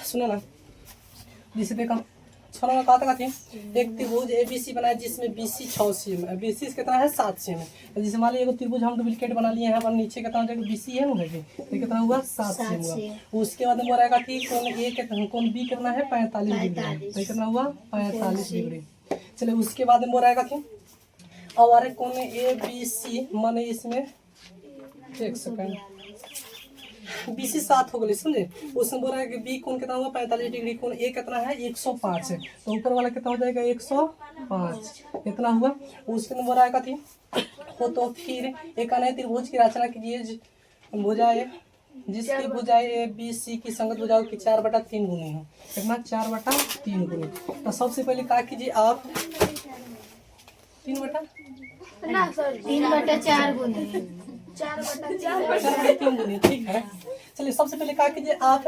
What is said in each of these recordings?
सुनो ना, जिसे देखा छोड़ा कहा था थी एक त्रिभुज ABC बनाया जिसमें BC 6 cm है, BC कितना है 7 cm है। जैसे मान लीजिए एक त्रिभुज हम डुप्लीकेट बना लिए हैं, पर नीचे कितना हो जाएगा BC है ना, तो कितना हुआ 7 cm हुआ। उसके बाद में रहेगा कि कौन A कितना कौन B कितना है 45 डिग्री, तो कितना हुआ 45 डिग्री। चलिए उसके बाद में रहेगा कि और कौन ABC माने इसमें एक सेकंड BC 7 हो गई समझे। उसमें बोल रहा है कि B कौन कितना हुआ 45 डिग्री, कौन A कितना है 105 है, तो ऊपर वाला कितना हो जाएगा 105 कितना हुआ। उसके अंदर बोल रहा है थी हो तो फिर एक अन्य त्रिभुज की रचना कीजिए भुजाएं जिसकी भुजाएं ABC की संगत भुजाओं की 4/3 गुनी हो, कितना 4/3 गुनी। तो सबसे पहले क्या कीजिए आप 3/4 गुनी 4/3 गुनी, ठीक है। चलिए सबसे पहले क्या कीजिए आप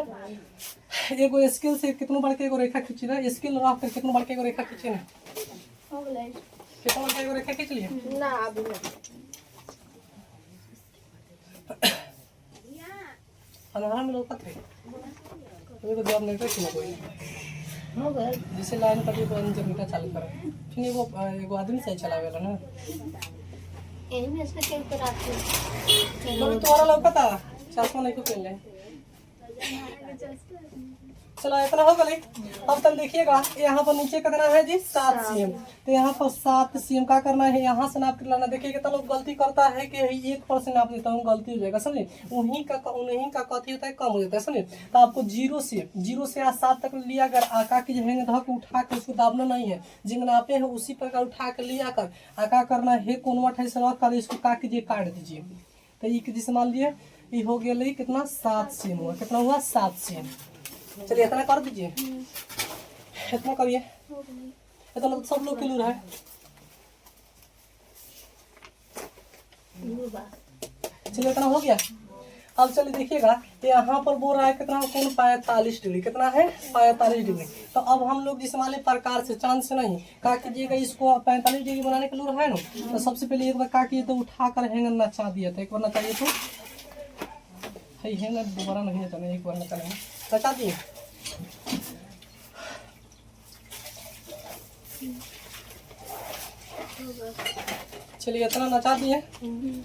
एगो स्केल से कितनों बढ़ के एगो रेखा खींची ना, स्केल रख कर कितनों बढ़ के एगो रेखा खींची ना, कितना बढ़ के एगो रेखा खींच लिए ना अभी ना हमारा में लोग पत्रे तो जॉब नहीं करती ना कोई हो गए जिसे लाइन पर भी बंद जनरेटर चालू करो, फिर वो एगो आदमी सही चलावेला ना, यही में इसमें क्या कर आते हैं तो तुम्हारा लोग पता चश्मा नहीं को पहन ले। चलो इतना हो गई। अब तक देखिएगा यहाँ पर नीचे कितना है जी 7 cm, तो यहाँ पर 7 cm का करना है, यहाँ से नाप कर लाना। देखिए कितना लोग गलती करता है कि 1% नाप देता हूँ, गलती हो जाएगा समझे। उन्हीं का कथी होता है कम हो जाता है समझे। तो आपको 0 से आज 7 तक लिया कर आका की जगह धक उठा कर उसको दाबना नहीं है, जिन नापे हैं उसी प्रकार उठा कर लिया कर आका करना है कोनवट है रख कर इसको का कीजिए काट दीजिए। तो ये जैसे मान लिए ये हो गया कितना 7 cm हुआ, कितना हुआ 7 cm। चलिए इतना कर दीजिए, इतना करिए, इतना तो सब लोग किलो है। चलिए इतना हो गया। अब चलिए देखिएगा यहाँ पर बोल रहा है कितना कौन 45 डिग्री, कितना है 45 डिग्री। तो अब हम लोग जिस वाले प्रकार से चांद से नहीं क्या कीजिएगा इसको 45 डिग्री बनाने के लिए है ना, तो सबसे पहले एक बार क्या किए तो उठा कर हैंगर नचा दिया था, एक बार नचाइए तो हैंगर दोबारा नहीं नचाना, एक बार नचा नचा दिए। चलिए इतना नचा दिए।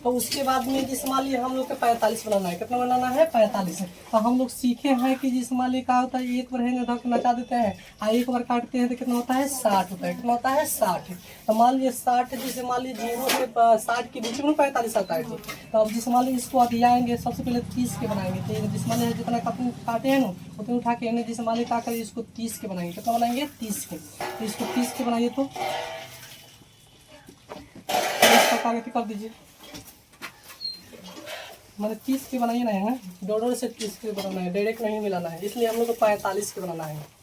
तो उसके बाद में जिस मान लीजिए हम लोग के 45 बनाना है, कितना बनाना है 45 है। तो हम लोग सीखे हैं कि जिस मान लीजिए क्या होता है एक बार हैंगर धक नचा देते हैं और एक बार काटते हैं तो कितना होता है 60 होता है, कितना होता है 60। तो मान लीजिए 60 जिसे मान लीजिए 0 से 60 के बीच में 45 आता है जी। तो अब जिस मान लीजिए इसको अधियाएंगे सबसे पहले 30 के बनाएंगे, तो जिस मान लीजिए जितना काटे हैं ना उतने उठा के जिस मान लीजिए क्या करें इसको 30 के बनाएंगे, कितना बनाएंगे 30 के। तो इसको 30 के बनाइए तो कर दीजिए, मैंने 30 के बनाइए ना है, डॉलर से 30 के बनाना है, डायरेक्ट नहीं मिलाना है, इसलिए हम लोग को 45 के बनाना है।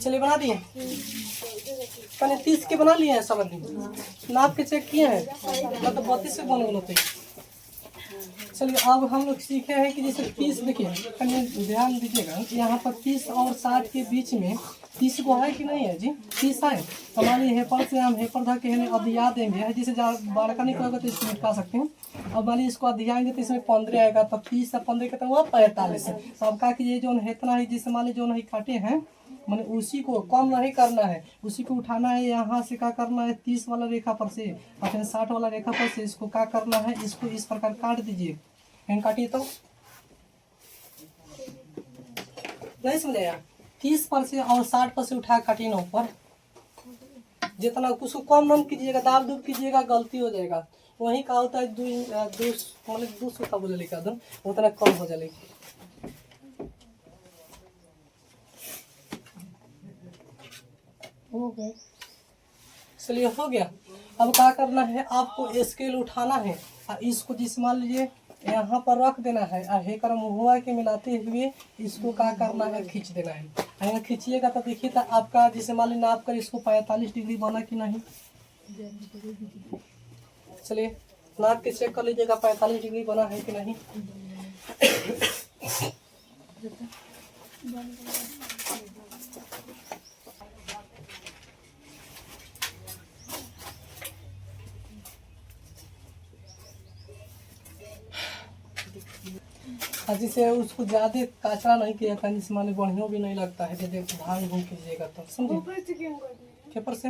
चलिए बना दिए, मैंने 30 के बना लिए हैं सब आदमी, नाप के चेक किए हैं, मतलब 32 से बन गए। चलिए अब हम लोग सीखे हैं कि जैसे 30 देखिए ध्यान दीजिएगा, यहाँ पर 30 और 60 के बीच में 30 को है कि नहीं है जी, 30 है। तो हमारे हेपर से हम हेपर धर के अधिया देंगे, जैसे बारका निकलेगा तो इसको निकाल सकते हैं। अब मान लीजिए इसको अधियाएंगे तो इसमें 15 आएगा, तो 30 से 15 कितना हुआ 45 है। तो अब क्या कीजिए जो इतना है जिससे मान लीजिए जो नहीं काटे हैं मैंने उसी को कम नहीं करना है, उसी को उठाना है, यहाँ से क्या करना है 30 वाला रेखा पर से और फिर 60 वाला रेखा पर से इसको क्या करना है, इसको इस प्रकार काट दीजिए। काटिए तो नहीं समझेगा, 30 पर से और 60 पर से उठा काटिए ना ऊपर, जितना उसको कम नम कीजिएगा, दाब दूब कीजिएगा गलती हो जाएगा। वही का होता है दो सूखा बोले लिखा दो उतना कम हो जाएगी। हो गए। चलिए हो गया। अब क्या करना है आपको स्केल उठाना है और इसको जिस मान लीजिए यहाँ पर रख देना है और हेकर मुहुआ के मिलाते हुए इसको क्या करना है खींच देना है। हैंगर खींचिएगा तो देखिए तो आपका जैसे मान ली नाप कर इसको 45 डिग्री बना कि नहीं। चलिए नाप के चेक कर लीजिएगा 45 डिग्री बना है कि नहीं। जिसे उसको ज्यादा काचरा नहीं किया था, जिससे मान ली बढ़िया भी नहीं लगता है। जब धान घूम कीजिएगा तो समझे पेपर से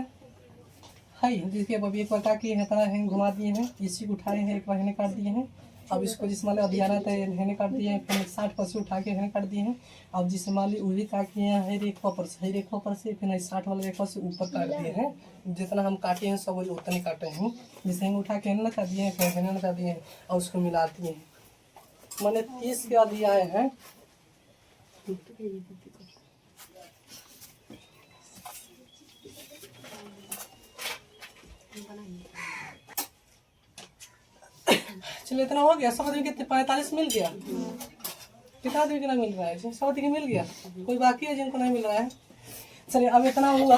है जिसके अब एक बार किए हैं तरह हैं घुमा दिए हैं, इसी को उठाए हैं एक बार हेने काट दिए हैं। अब इसको जिस मान ली अभियाना था हेने काट दिए हैं, फिर 60 पर से उठा के हेने काट दिए हैं। अब जिसे मान ली वही काट किए हैं रेखा पर से, रेखा पर से फिर 60 वाले रेखा से ऊपर काट दिए हैं। जितना हम काटे हैं सब वही उतने काटे हैं। जिसे हम उठा के हेने लगा दिए हैं, फिर हेने लगा दिए हैं और उसको मिला दिए हैं। मैंने 30 के अध्याय हैं। चलिए इतना हो गया। सब आदमी कितने 45 मिल गया। कितना आदमी कितना मिल रहा है? सब आदमी मिल गया। कोई बाकी है जिनको नहीं मिल रहा है? चलिए अब इतना हुआ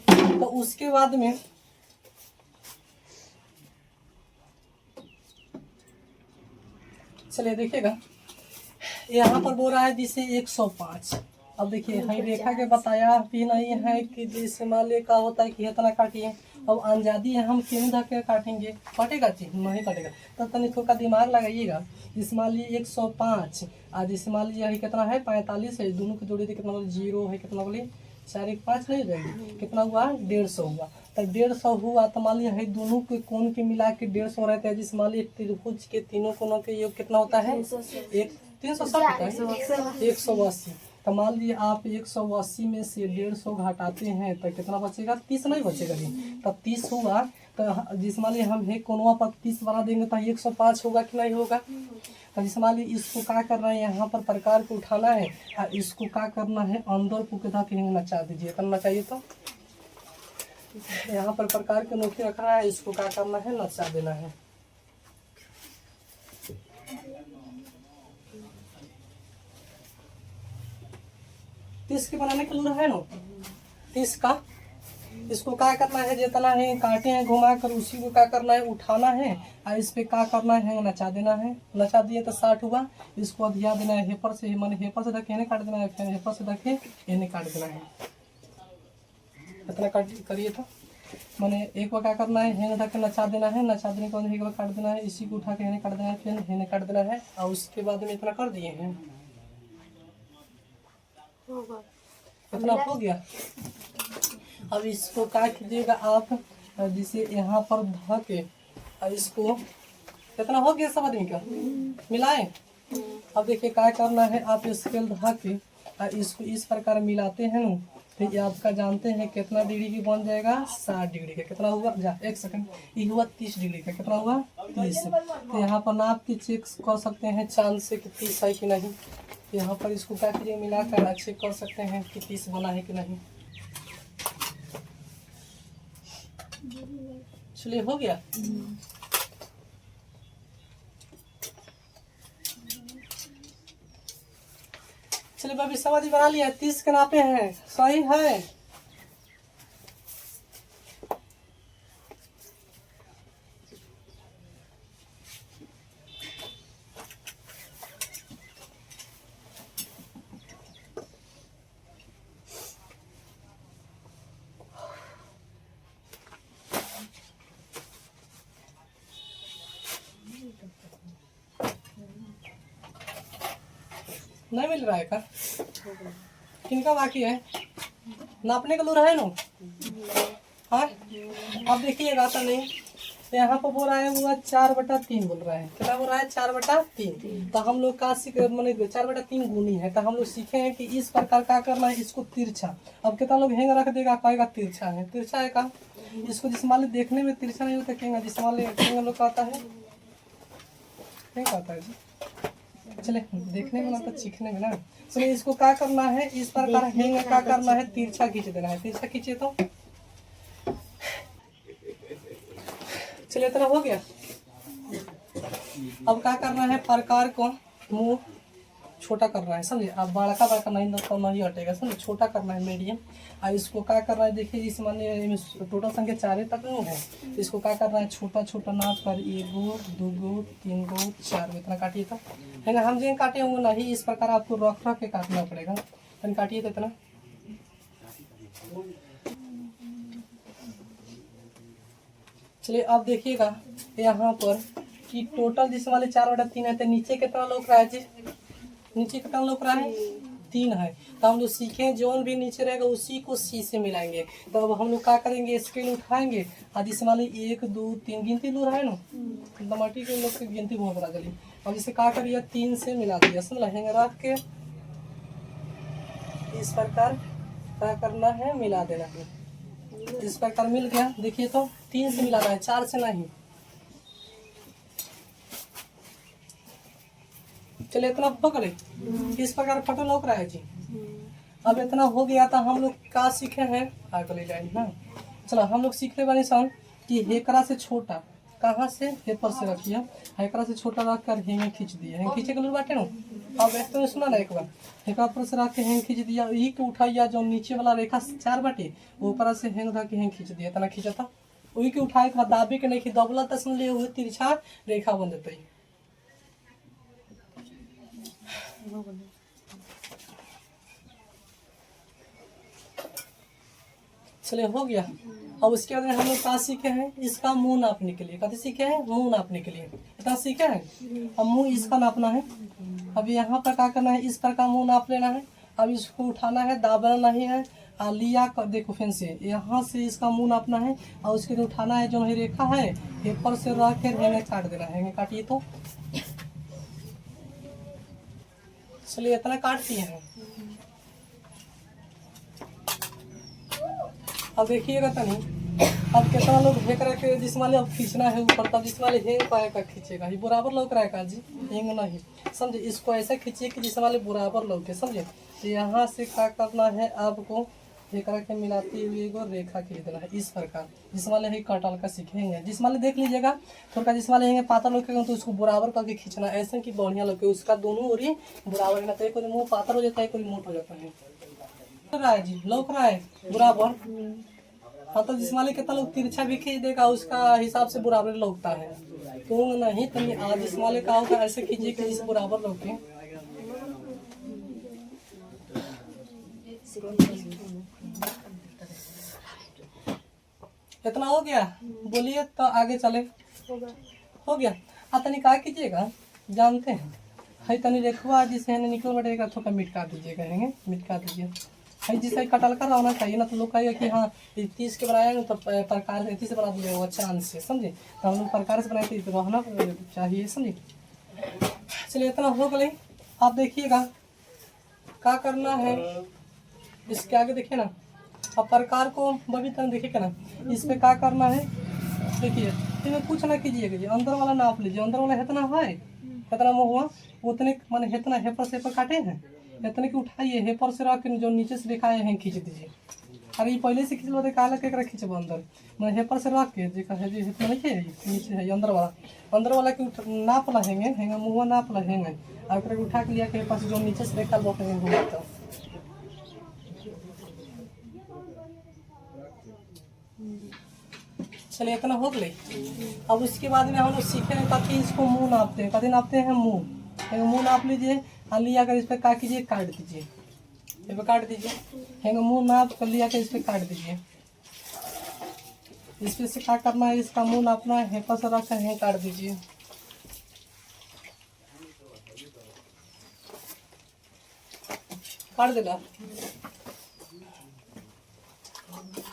तो उसके बाद में चलिए देखिएगा यहाँ पर बोल रहा है जिसे 105। अब देखिए हई रेखा के बताया भी नहीं है कि जिससे मान लिया क्या होता है कि इतना काटिए। अब आजादी है हम क्यों धक्के काटेंगे? कटेगा चीज नहीं कटेगा। तो तनी थोड़ा दिमाग लगाइएगा। जिस मान लीजिए 105 और जिस मान लीजिए यही कितना है 45 है, दोनों की जोड़ी कितना बोले 0 है, कितना बोले 4 1 5 नहीं जाएगी, कितना हुआ 150 हुआ। तो 150 हुआ तो मान लीजिए दोनों के कोण के मिला के 150 रहते हैं। जिस मान लीजिए त्रिभुज के तीनों कोणों के योग कितना होता है? 360 होता है 180। तो मान लीजिए आप 180 में से 150 घटाते हैं तो कितना बचेगा? 30 नहीं बचेगा जी। तब 30 हुआ तो जिस मान लीजिए हम एक कोनवा पर 30 बना देंगे तो 105 होगा कि नहीं होगा? तो जिस मान लीजिए इसको क्या करना है, यहाँ पर प्रकार को उठाना है और इसको क्या करना है अंदर को कितना कहीं नचा दीजिए। करना चाहिए तो यहाँ पर प्रकार के नोकी रखना है, इसको क्या करना है नचा देना है। तीस के बनाने के लूर है ना 30 का। इसको क्या करना है जितना है काटे हैं घुमा कर उसी को क्या करना है उठाना है और इस पे क्या करना है नचा देना है। नचा दिए तो 60 हुआ। इसको अधिया देना है हेपर से, मैंने हेपर से धके इन्हें काट देना है, फिर हेपर से धके इन्हें काट देना है। इतना काट करिए तो मैंने एक बार क्या करना है हेने धके नचा देना है, नचा देने के बाद एक बार काट देना है, इसी को उठा के इन्हें काट देना है, फिर इन्हें काट देना है और उसके बाद में इतना कर दिए हैं। इतना हो गया। अब इसको क्या कीजिएगा आप जिसे यहाँ पर ध के इसको कितना हो गया सब आदमी का मिलाए। अब देखिए क्या करना है आप स्केल ध के इसको इस प्रकार मिलाते हैं ना तो ये आपका जानते हैं कितना डिग्री की बन जाएगा 60 डिग्री का। कितना हुआ जा एक सेकंड ये हुआ 30 डिग्री का। कितना हुआ 30। तो यहाँ पर नाप के चेक कर सकते हैं चांद से कि 30 है कि नहीं। यहाँ पर इसको क्या कीजिए मिलाकर चेक कर सकते हैं कि 30 बना है कि नहीं। चलिए हो गया। चलिए भाभी समाधि बना लिया 30 के नापे हैं सही है। नहीं मिल रहा है का? किनका बाकी है नापने का लूर है ना? हाँ अब देखिएगा तो नहीं तो यहाँ पर बोल रहा है वो 4/3 बोल रहा है। क्या बोल रहा है 4/3। तो हम लोग का मैंने 4/3 गुनी है। तो हम लोग सीखे हैं कि इस प्रकार क्या करना है इसको तिरछा। अब कितना लोग हेंग रख देगा कहेगा तिरछा है, तिरछा है का? इसको जिस मान देखने में तिरछा नहीं होता कहेंगे, जिस मान लोग कहता है नहीं कहता है जी। चले देखने में ना तो सीखने में ना। चलिए इसको क्या करना है इस प्रकार हेंग क्या करना है तिरछा खींच देना है। तिरछा खींचे तो चलिए इतना हो गया। अब क्या करना है प्रकार को मुंह छोटा करना है, समझे। अब बड़का बड़का नहीं तो नहीं हटेगा, समझे। छोटा करना है मीडियम। और इसको क्या करना है, देखिए इस माने टोटल संख्या 4 तक नहीं है, इसको क्या करना है, छोटा छोटा नाप कर 1 गो 2 गो 3 गो 4 गो इतना काटिए तो है ना। हम जो काटे होंगे नहीं, इस प्रकार आपको रख रख के काटना पड़ेगा। तो काटिए तो इतना। चलिए अब देखिएगा यहाँ पर कि टोटल जिस वाले 4/3 है, तो नीचे कितना लोग रहा है जी, नीचे कितना लोग रहा है 3 है। तो हम लोग सीखे जो भी नीचे रहेगा उसी को सी से मिलाएंगे। तो अब हम लोग क्या करेंगे, स्केल उठाएंगे और जिस वाले 1 2 3 गिनती लो रहा है ना, टमाटी के लोग की गिनती बहुत बड़ा गली। अब इसे क्या करिए 3 से मिला दिया, समझ रहेंगे रख के इस प्रकार क्या करना है, मिला देना है। इस प्रकार मिल गया, देखिए तो 3 से मिलाना है, 4 से नहीं। चलिए इतना पकड़े, इस प्रकार फोटो लौक रहा है जी। अब इतना हो गया तो हम लोग क्या सीखे हैं, अगली लाइन ना। चलो हम लोग सीख रहे बने सन कि हेकरा से छोटा कहाँ से हेपर से रखिए, हेकरा से छोटा रख कर हेंगे खींच दिया, हेंग खींचे के लिए बाटे ना। अब एक तो सुना ना, एक बार हेकरा पर से रख के हेंग खींच दिया, यही के उठाइया जो नीचे वाला रेखा 4 बाटे ऊपर से हेंग धर के हेंग खींच दिया, इतना खींचा था। वही के उठाए के बाद दाबे के नहीं दबला तो सुन लिए हुए तिरछा रेखा बन देते। चलिए हो गया। अब उसके बाद हम लोग क्या सीखे हैं, इसका मुंह नापने के लिए, कभी सीखे हैं मुंह नापने के लिए, इतना सीखे हैं। अब मुंह इसका नापना है। अब यहाँ पर क्या करना है, इस पर का मुंह नाप लेना है। अब इसको उठाना है, दाबना नहीं है। लिया कर देखो फिर से यहाँ से इसका मुंह नापना है और उसके लिए उठाना है, जो है रेखा है पेपर से रख के हेंगे काट देना है, हेंगे काटिए तो। चलिए इतना काट दिए हैं। अब देखिएगा तनी, अब कितना लोग हेक रखे जिस वाले अब खींचना है ऊपर, तब जिस वाले हेंग पाएगा खींचेगा, ये बराबर लौक रहा है का जी, हेंग नहीं, समझे। इसको ऐसे खींचिए कि जिस वाले बराबर लौके, समझे। तो यहाँ से क्या करना है, आपको हेक रखे मिलाते हुए एगो रेखा खींच देना है इस प्रकार। जिस वाले है कटल का सीखेंगे, जिस वाले देख लीजिएगा थोड़ा, जिस वाले हेंगे पाता लौकेगा तो उसको बराबर करके खींचना, ऐसे कि बढ़िया लौके, उसका दोनों ओरी बराबर है ना, तो एक मुँह पातर हो जाता है, कोई मोट हो जाता है। रहा है जी, लौक रहा है बराबर। हाँ तो जिस वाले कितना लोग तिरछा भी खींच देगा उसका हिसाब से बराबर लौकता है, तो नहीं तो नहीं। आज जिस वाले का होगा ऐसे खींचिए कि जिस बराबर लौके। इतना हो गया, बोलिए तो आगे चले। हो गया। तनी क्या कीजिएगा, जानते हैं है तनी रेखवा जिसे निकल बैठेगा थोड़ा मिटका दीजिएगा, है मिटका दीजिए है जिससे कटल का होना चाहिए ना। तो लोग कहेगा कि हाँ 30 के बनाएंगे तो प्रकार से 30 से बना दीजिएगा चांद से, समझे। तो हम लोग प्रकार से बनाए तो रहना चाहिए, समझे। चलिए इतना हो गई। आप देखिएगा क्या करना है, इसके आगे देखिए ना। अब प्रकार को बबी तक देखिएगा ना, इस पे क्या करना है, देखिए इसमें कुछ ना कीजिएगा जी, अंदर वाला नाप लीजिए। अंदर वाला इतना है, कितना मुँह हुआ उतने मैंने इतना हेपर से काटे हैं, इतने की उठाइए हेपर से रख के जो नीचे से दिखाए हैं खींच दीजिए। अरे ये पहले से खींच लो, काला केकरा खींचब अंदर, मैं हेपर से रख के देखा है जी, इतना नहीं है नीचे है अंदर वाला के नाप ला हेंगे मुँह नाप ला हेंगे और उठा के लिया के हेपर से जो नीचे से देखा बहुत घूमता। चलिए इतना हो गई। अब उसके बाद में हम लोग सीखे कथी, इसको मुंह नापते हैं, कथी नापते हैं मुंह, मुंह नाप लीजिए और लिया कर इस पर क्या कीजिए, काट दीजिए, इस पर काट दीजिए, हैंगे मुंह नाप कर लिया कर इस पर काट दीजिए। इस पर से क्या करना है, इसका मुंह नापना है, हेपर से रख कर काट दीजिए। काट देगा,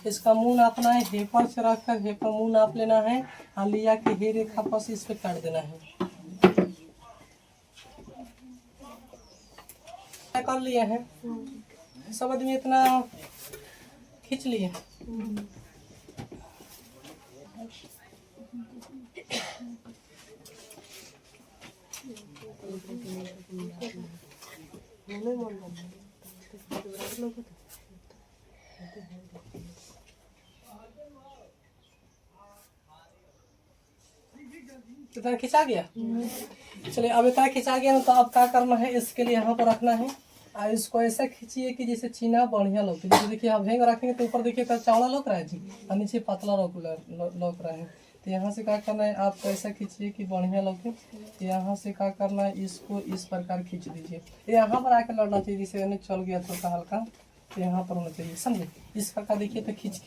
इसका मुंह नापना है, हेपर से रखकर हेपर मुंह नाप लेना है और लिया के हे रेखा पर से इस पे काट देना है। कर लिए हैं सब आदमी, इतना खींच लिए। इतना खिंचा गया। चलिए अब इतना खिंचा गया ना, तो अब क्या करना है, इसके लिए यहाँ पर रखना है और इसको ऐसा खींचिए कि जैसे चीना बढ़िया लौक। जैसे देखिए आप हैंग रखेंगे तो ऊपर देखिए तो चौड़ा लौक रहा है जी, और नीचे पतला लौक रहा है। तो यहाँ से क्या करना है, आप ऐसा खींचिए कि बढ़िया लौके। तो यहाँ से क्या करना है, इसको इस प्रकार खींच दीजिए। यहाँ पर आकर लड़ना चाहिए, जैसे चल गया थोड़ा हल्का, तो यहाँ पर होना चाहिए, समझे। इस प्रकार देखिए तो खींच।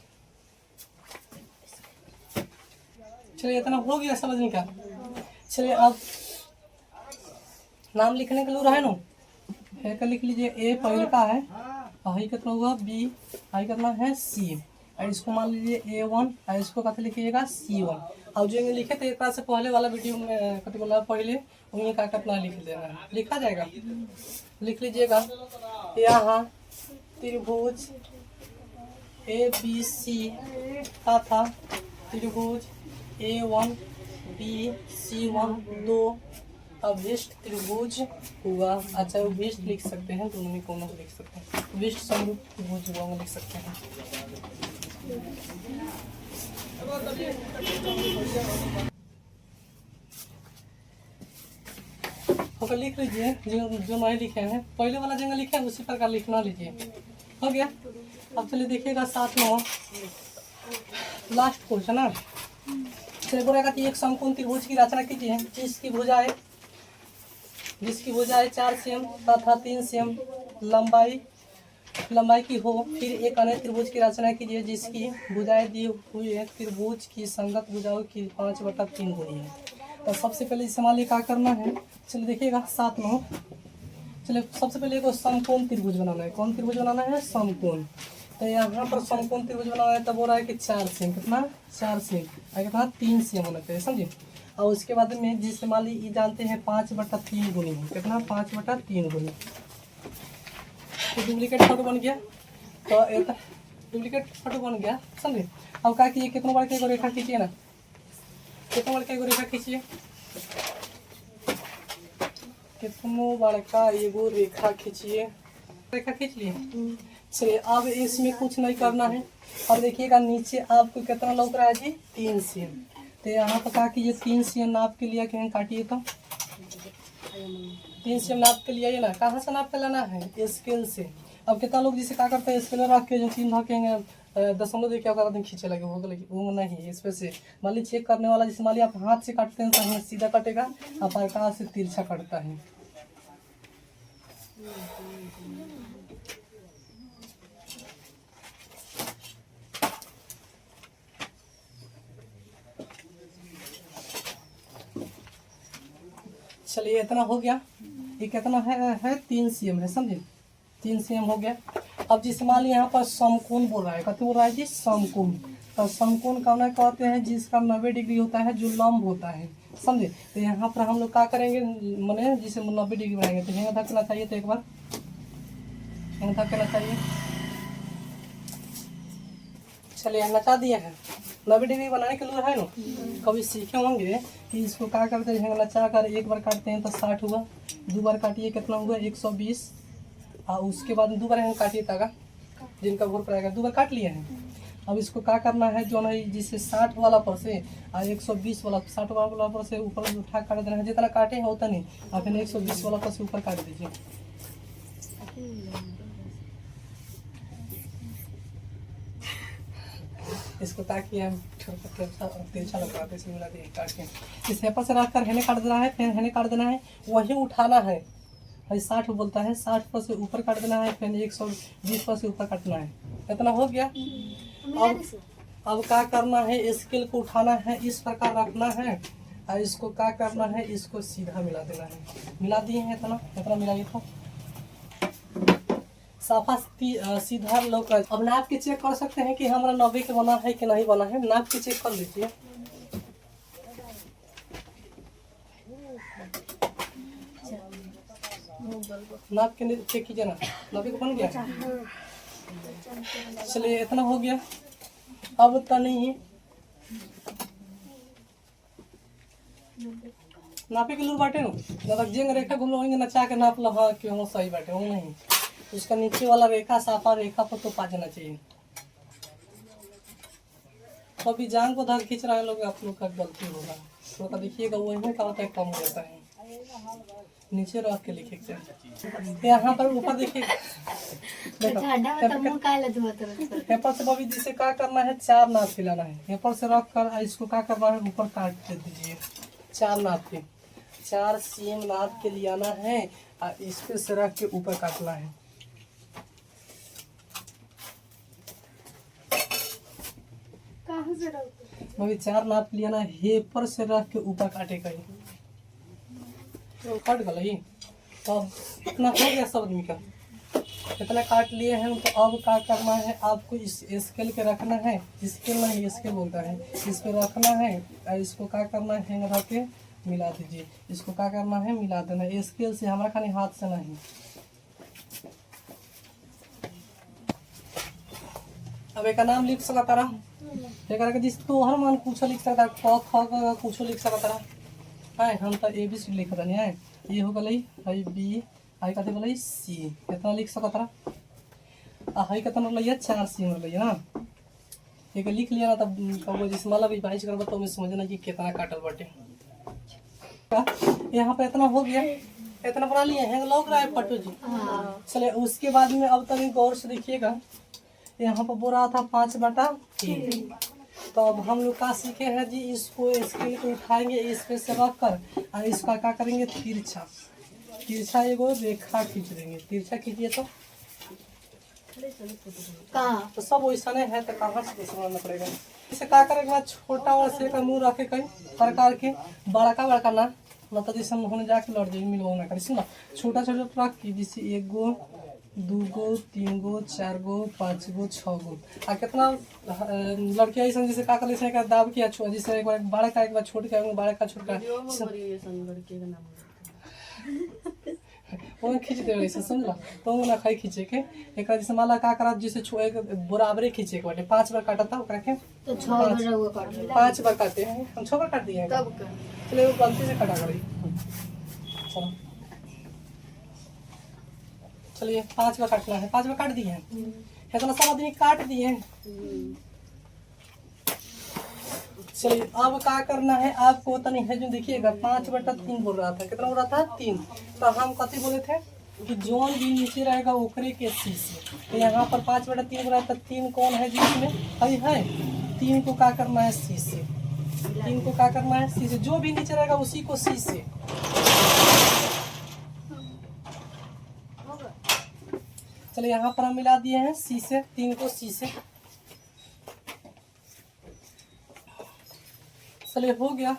चलिए इतना हो गया समझने का। चलिए अब नाम लिखने के लिए रहा है ना, है का लिख लीजिए। ए पहले का है, आई कितना हुआ बी, आई कितना है सी, और इसको मान लीजिए A1, और इसको कथी लिखिएगा C1। अब जो लिखे थे एक से पहले वाला वीडियो में कथी बोला पहले, उन्हीं का कितना लिख देना है, लिखा जाएगा। लिख लीजिएगा। यहाँ त्रिभुज ABC तथा त्रिभुज A1BC1 दो अभिष्ट त्रिभुज हुआ। अच्छा अभिष्ट लिख सकते हैं, दोनों में कौन लिख सकते हैं, अभिष्ट समरूप त्रिभुज हुआ लिख सकते हैं। ओके लिख लीजिए, जो नहीं लिखे हैं पहले वाला जगह लिखे हैं उसी प्रकार लिखना लीजिए। हो गया। अब चलिए देखिएगा 7वां लास्ट क्वेश्चन है। चलिए बोलेगा कि एक समकोण त्रिभुज की रचना कीजिए जिसकी भुजाएं 4 cm तथा 3 cm लंबाई की हो। फिर एक अन्य त्रिभुज की रचना कीजिए जिसकी भुजाएं दी हुई है त्रिभुज की संगत भुजाओं की 5/3 गुनी है। तो सबसे पहले इस्तेमाल क्या करना है, चलिए देखिएगा 7वां। चलिए सबसे पहले एक समकोण त्रिभुज बनाना है। कौन त्रिभुज बनाना है, समकोण। तो यहाँ पर समकोण त्रिभुज बनाना है, तब हो रहा है कि 4 cm, कितना 4 cm, कितना 3 cm होना चाहिए, समझे। और उसके बाद में जिससे मान ली जानते हैं 5/3 गुनी है, कितना 5/3 गुनी। तो डुप्लीकेट फोटो बन गया, तो एक डुप्लीकेट फोटो बन गया, समझे। अब क्या कीजिए, कितना बार के रेखा खींचिए ना, कितना बार के रेखा खींचिए, कितनों बड़का एगो रेखा खींचिए। रेखा खींच लिए। चलिए अब इसमें कुछ नहीं करना है। अब देखिएगा नीचे आपको कितना लौक रहा है जी, 3 cm। तो यहाँ पर क्या कीजिए, 3 cm नाप के लिया, कहीं काटिए तो 3 cm नाप के लिया ना। कहाँ से नाप के लाना है, स्केल से। अब कितना लोग जिसे क्या करते हैं, स्केल रख के जो 3 धकेंगे दशमलव देखिए क्या करते हैं, खींचे लगे हो गए, वो नहीं। इस पर से मान ली चेक करने वाला, जैसे मान ली आप हाथ से काटते हैं तो हाथ सीधा कटेगा, आप प्रकार से तिरछा कटता है। चलिए इतना हो गया। ये कितना है 3 cm है, समझे। 3 cm हो गया। अब जिसे मान ली यहाँ पर समकोण बोल रहा है, कहते बोल रहा है जी समकोण। तो समकोण का ना कहते हैं जिसका 90 डिग्री होता है, जो लंब होता है, समझे। तो यहाँ पर हम लोग क्या करेंगे, मैंने जिसे 90 डिग्री बनाएंगे, तो यहाँ धकना चाहिए, तो एक बार यहाँ धकना चाहिए। चलिए नचा दिया है। 90 डिग्री बनाने के लिए है ना, कभी सीखे होंगे कि इसको क्या करते हैं, नचा कर एक बार काटते हैं तो 60 हुआ, 2 बार काटिए कितना हुआ 120, और उसके बाद 2 बार काटिए तागा, जिनका घूर पड़ेगा 2 बार काट लिए हैं। अब इसको क्या करना है, जो नहीं जिससे 60 वाला पर से और 120 वाला, 60 वाला पर से ऊपर उठा काट देना है, जितना काटे हैं उतना नहीं, और फिर 120 वाला पर से ऊपर काट दीजिए। इसको ताकि हम तिरछा लग रहा था, इसलिए मिला दिए काट के। इस पेपर से रख कर हेने काट देना है, फिर हेने काट देना है, वही उठाना है। भाई 60 बोलता है, 60 पर से ऊपर काट देना है, फिर 120 पर से ऊपर काटना है। इतना हो गया। अब क्या करना है, स्केल को उठाना है, इस प्रकार रखना है, और इसको क्या करना है, इसको सीधा मिला देना है। मिला दिए हैं, इतना मिलाइए तो साफा सीधा लोग। अब नाप के चेक कर सकते हैं कि हमारा 90 के बना है कि नहीं बना है, नाप के चेक कर लीजिए। नाप के चेक कीजिए ना, 90 का बन गया। चलिए इतना हो गया। अब तनी नापे के लूर बाटे नो, जेंग रेखा घूम लो नचा के नाप लो, हाँ क्यों सही बाटे वो नहीं, उसका नीचे वाला रेखा साफा रेखा पर तो पा जाना चाहिए। तो अभी जान को धर खींच रहे लोग, आप लोग का गलती होगा। थोड़ा सा देखिएगा, वही में क्या होता है, कम हो जाता है। नीचे रख के लिखिए, यहाँ पर ऊपर देखिए। देखो यहाँ पर से बबी जिसे क्या करना है, 4 नाप खिलाना है। यहाँ पर से रख कर इसको क्या करना है, ऊपर काट दे दीजिए 4 नाप के। 4 सीएम नाप के लिए आना है और इस पे से रख के ऊपर काटना है। बबी 4 नाप लिया ना, हे पर से रख के ऊपर काटे कहीं तो कट गई। तो अब इतना हो गया सब आदमी का, इतना काट लिए हैं। तो अब क्या करना है, आपको इस स्केल के रखना है, स्केल नहीं स्केल बोलता है, इस पे रखना है और इसको क्या करना है, हैंग रख के मिला दीजिए। इसको क्या करना है, मिला देना है स्केल से, हमारा खाली हाथ से नहीं। अब एक नाम लिख सकता रहा, एक जिस तो हर मन कुछ लिख सकता, क ख कुछ लिख सकता रहा है। हम तो ABC लिख रहे हैं, ये हो गई आई बी, आई कहते बोले सी, कितना लिख सकता रहा। हाई कितना लिया, 4 सी में लिया ना, एक लिख लिया ना। तब कब जिस मतलब रिवाइज करबा तो मैं समझना कि कितना काटल बटे। यहाँ पे इतना हो गया, इतना बना लिए हैं, लग रहा है पट्टू जी। चले उसके बाद में अब तक गौर से देखिएगा, यहाँ पर बोल रहा था 5/3। तो अब हम लोग का सीखे हैं जी, इसको स्केल को उठाएंगे, इस पे से रख कर और इसका क्या करेंगे, तिरछा तिरछा एगो रेखा खींच देंगे। तिरछा खींचिए तो कहाँ, तो सब वैसा नहीं है तो कहाँ से समझना पड़ेगा। इसे क्या करेंगे बाद छोटा और से का मुँह रखे कहीं प्रकार के, बड़का बड़का ना तो जैसे होने जाके लड़ जाएगी, मिलवा ना करी। सुना छोटा छोटा रख की, जैसे 1 गो 2 गो 3 गो 4 गो 5 गो 6 गो। आ कितना लड़के ऐसा जैसे का कर का दाब किया छुआ, जैसे एक बार बड़ा का एक बार छोट का, बड़ा का छोट का वो खींच दे ऐसा समझला। तो वो ना खाई खींचे के एक जैसे माला का करा, जैसे बराबरे खींचे के बाटे 5 बार काटा था ओकरा के, तो 5 बार काटे हैं हम, 6 बार काट दिए हैं। चलिए वो गलती से काटा करी, चलो चलिए 5 बार काटना है, 5 बार काट दिए हैं। इतना सब आदमी काट दिए हैं। चलिए अब क्या करना है आपको, तनी है जो देखिएगा 5/3 बोल रहा था, कितना बोल रहा था 3। तो हम कथी बोले थे कि जोन भी नीचे रहेगा ओकरे के सी से। तो यहाँ पर 5/3 बोल रहा था, 3 कौन है जिसमें अभी है, 3 को क्या करना है सी से, 3 को क्या करना है सी से, जो भी नीचे रहेगा उसी को सी से। चलिए यहाँ पर हम मिला दिए हैं सी से, 3 को सी से। चलिए हो गया,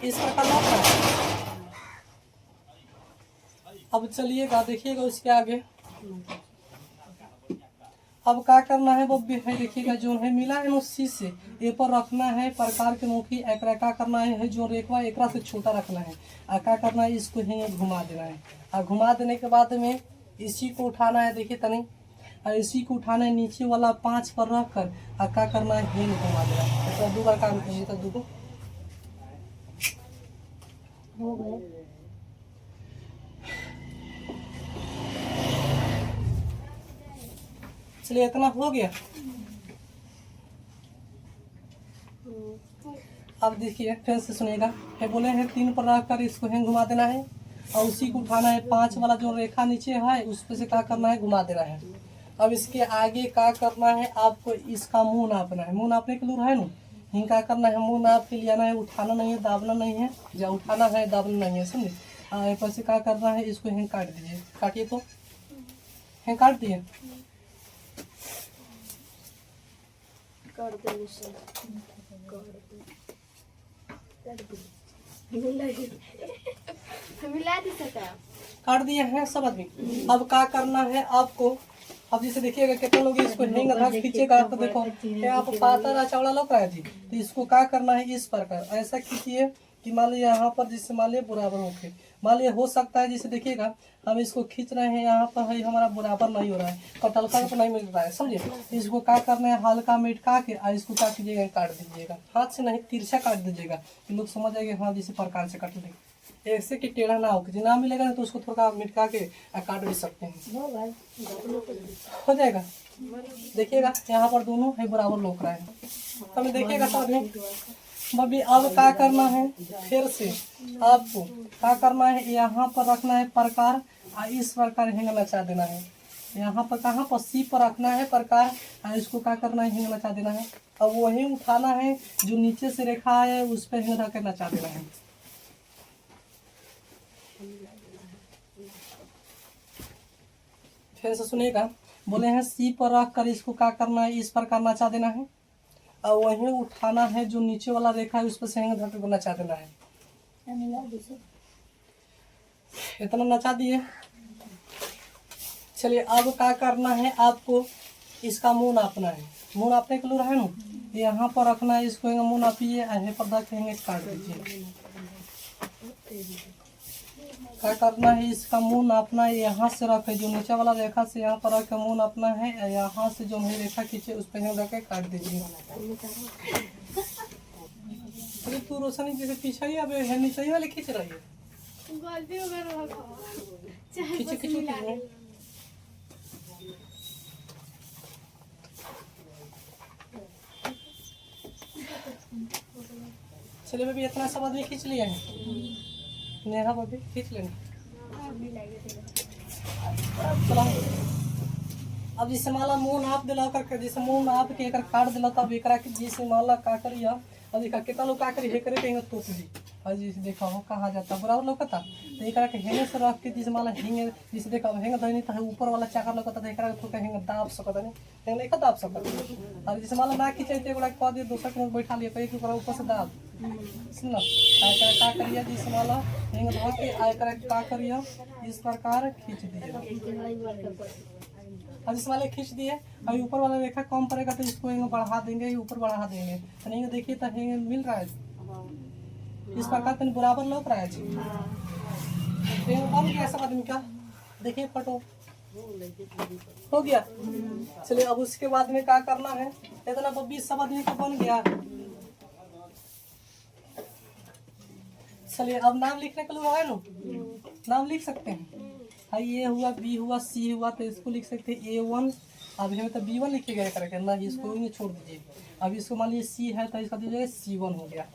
इस प्रकार है। अब चलिएगा देखिएगा उसके आगे, अब क्या करना है वो भी है देखिएगा, जो है मिला है सी से, ए पर रखना है प्रकार के मुखी, एक क्या करना है जो रेखवा एक से छोटा रखना है, और क्या करना है इसको ही घुमा देना है। और घुमा देने के बाद में इसी को उठाना है, देखिए तनी, और इसी को उठाना है नीचे वाला 5 पर रख कर, और क्या करना है हिंग घुमा देना है। तो 2 बार काम कीजिए, तो 2 को हो गए। चलिए इतना हो गया। अब देखिए फिर से सुनिएगा, है बोले हैं 3 पर रख कर इसको हिंग घुमा देना है, और उसी को उठाना है 5 वाला जो रेखा नीचे है उस पर से क्या करना है, घुमा देना है। अब इसके आगे क्या करना है आपको, इसका मुंह नापना है। मुंह नापने के लिए है ना, हिंग क्या करना है, मुंह नाप के लिए आना है, उठाना नहीं है, दाबना नहीं है, या उठाना है दाबना नहीं है, समझे। यहाँ पर से क्या करना है, इसको हिंग काट दीजिए, काटिए तो हिंग काट दिए, काट दिए हैं सब आदमी। अब क्या करना है आपको, अब जैसे देखिएगा कितने लोग इसको हिंग रख खींचेगा, तो देखो क्या आप पाता चौड़ा लग रहा है जी। तो इसको क्या करना है, इस प्रकार ऐसा खींचिए कि मान लीजिए यहाँ पर जिससे मान लीजिए बराबर होके, मान लीजिए हो सकता है जैसे देखिएगा हम इसको खींच रहे हैं, यहाँ पर है हमारा बराबर नहीं हो रहा है, कटलका को नहीं मिल रहा है, समझिए। इसको क्या करना है, हल्का मिटका के और इसको क्या कीजिएगा, काट दीजिएगा, हाथ से नहीं तिरछा काट दीजिएगा, लोग समझ जाएंगे हाँ जिस प्रकार से काट लेंगे। ऐसे कि टेढ़ा ना हो, ना मिलेगा ना तो उसको थोड़ा मिटका के काट भी सकते हैं, हो जाएगा। देखिएगा यहाँ पर दोनों है बराबर लोक रहा है, तो देखिएगा सब में अभी अब क्या करना है, फिर से आपको क्या करना है, यहाँ पर रखना है प्रकार और इस प्रकार हिंग नचा देना है। यहाँ पर कहाँ पर सी पर रखना है प्रकार और इसको क्या करना है, हिंग नचा देना है। अब वही उठाना है जो नीचे से रेखा है उस पर हिंग रख के नचा देना है। फिर से सुनिएगा, बोले हैं सी पर रख कर इसको क्या करना है, इस प्रकार नचा देना है और वहीं उठाना है जो नीचे वाला रेखा है उस पर से हिंग धर के नचा देना है। इतना नचा दिए। चलिए अब क्या करना है, आपको इसका मुंह नापना है। मुंह नापने के लिए है ना, यहाँ पर रखना है, इसको मुंह नापिए, यहाँ पर रखेंगे, काट दीजिए। क्या करना है, इसका मुंह नापना है, यहाँ से रखे जो नीचे वाला रेखा से यहाँ पर रख के मुंह नापना है, यहाँ से जो है रेखा खींचे उस पर रख के काट दीजिए। अरे तू रोशनी जैसे पीछे ही अब है नीचे ही वाले खींच रही है, खींचे खींचे। चलिए बेबी इतना सब आदमी खींच लिया है, नेहा बेबी खींच लेना। चलो अब जैसे माला मुंह नाप दिला करके, जैसे मुंह नाप के एक काट दिला तब एक जैसे माला का करिया। अब देखा कितना लोग का करी हे करे कहीं तोप दी और जैसे देखा हो कहाँ जाता बराबर लोकता, तो एक के हेंगे से रख के जैसे माला हिंगे जैसे देखा हेंगे धनी तो ऊपर वाला चाकर लोकता, तो एक थोड़ा हेंगे दाब सकता नहीं, हेंगे नहीं दाब सकता। और जैसे माला ना खींचे एक कह दिए दूसरा के बैठा लिया, कहीं के ऊपर से दाब सुन का करिए, जैसे माला हेंगे धो के आय कर का करिए इस प्रकार खींच दिए। अब इस वाले खींच दिए, अभी ऊपर वाला रेखा कम पड़ेगा तो इसको बढ़ा देंगे, ऊपर बढ़ा देंगे, तो नहीं देखिए तो मिल रहा है इस प्रकार तो बराबर लौक रहा है जी। बन गया सब आदमी का, देखिए फोटो हो गया। चलिए अब उसके बाद में क्या करना है, इतना तो 20 सब आदमी का बन गया। चलिए अब नाम लिखने के लिए है ना, नाम लिख सकते हैं। ए हुआ, बी हुआ, सी हुआ, तो इसको लिख सकते हैं A1। अब हमें तो B1 लिखे गए करके ना, इसको ही छोड़ दीजिए। अब इसको मान लीजिए C है तो इसका दीजिएगा C1 हो गया।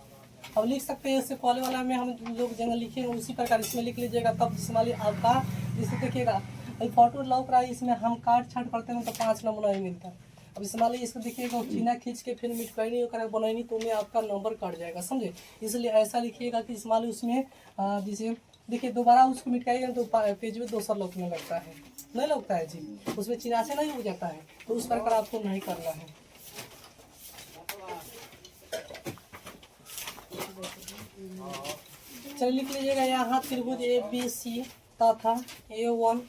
अब लिख सकते हैं इससे पहले वाला में हम लोग जगह लिखेंगे उसी प्रकार इसमें लिख लीजिएगा। तब मान लीजिए आपका जिससे देखिएगा अभी फोटो लौक रहा है, इसमें हम काट छाट करते हैं तो 5 नंबर नहीं मिलता। अब इस मान लीजिए इसको देखिएगा चीना खींच के फिर मिटकनी कर बनैनी तो में आपका नंबर कट जाएगा, समझे। इसलिए ऐसा लिखिएगा कि इस मान लीजिए उसमें जैसे देखिए दोबारा उसको मिटाइएगा तो पेज में दूसरा लगने लगता है, नहीं लगता है जी, उसमें चिन्हा से नहीं हो जाता है, तो उस प्रकार आपको नहीं करना है। चलिए लिख लीजिएगा यहाँ त्रिभुज ABC तथा A1